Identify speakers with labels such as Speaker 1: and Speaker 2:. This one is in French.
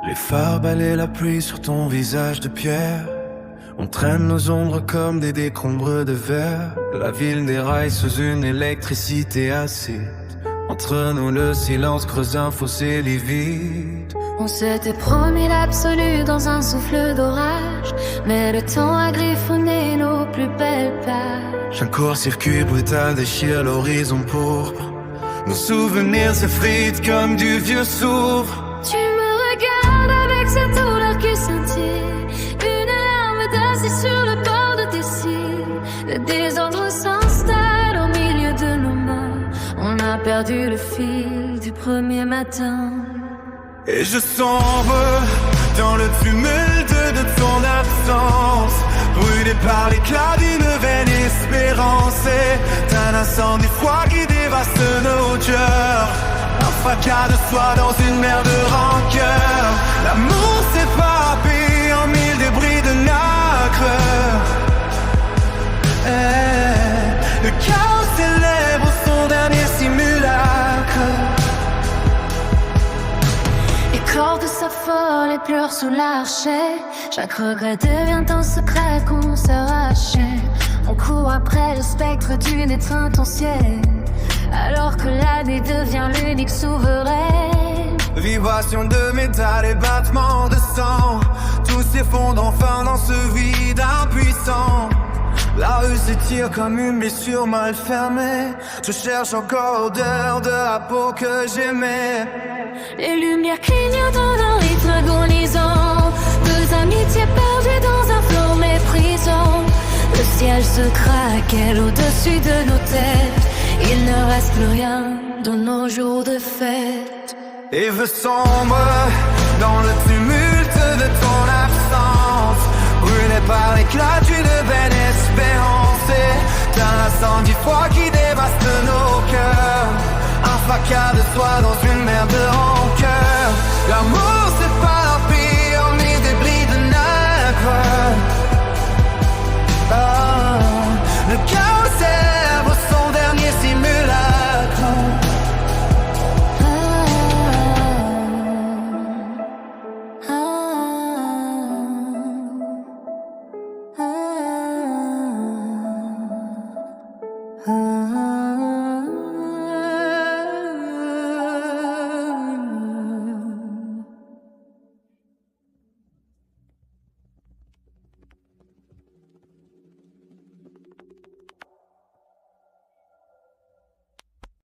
Speaker 1: Les phares balaient la pluie sur ton visage de pierre. On traîne nos ombres comme des décombres de verre. La ville déraille sous une électricité acide. Entre nous le silence creuse un fossé livide.
Speaker 2: On s'était promis l'absolu dans un souffle d'orage, mais le temps a griffonné nos plus belles pages.
Speaker 1: Un court-circuit brutal déchire l'horizon pourpre. Nos souvenirs s'effritent comme du vieux soufre.
Speaker 2: Tu me regardes avec cette douleur qui scintille, une larme d'acide sur le bord de tes cils. Le désordre s'installe au milieu de nos mains. On a perdu le fil du premier matin.
Speaker 1: Et je sombre dans le tumulte de ton absence, brûlé par l'éclat d'une vaine espérance. C'est un incendie froid qui dévaste nos cœurs, un fracas de soi dans une mer de rancœur. L'amour s'éparpille en mille débris de nacre. Le chaos célèbre son dernier simulacre.
Speaker 2: Les cordes s'affolent et pleurent sous l'archet. Chaque regret devient un secret qu'on s'arrachait. On court après le spectre d'une étreinte ancienne, alors que l'année devient l'unique souveraine.
Speaker 1: Vibration de métal et battements de sang, tout s'effondre enfin dans ce vide impuissant. La rue s'étire comme une blessure mal fermée. Je cherche encore odeur de la peau que j'aimais.
Speaker 2: Les lumières clignotent dans un rythme agonisant, deux amitiés perdues dans un flot méprisant. Le ciel se craquelle au-dessus de nos têtes. Il ne reste plus rien dans nos jours de fête.
Speaker 1: Et veux sombre dans le tumulte de ton absence, brûlé par l'éclat d'une vaine espérance. C'est un incendie froid qui dévaste nos cœurs, un fracas de soi dans une mer de rancœur.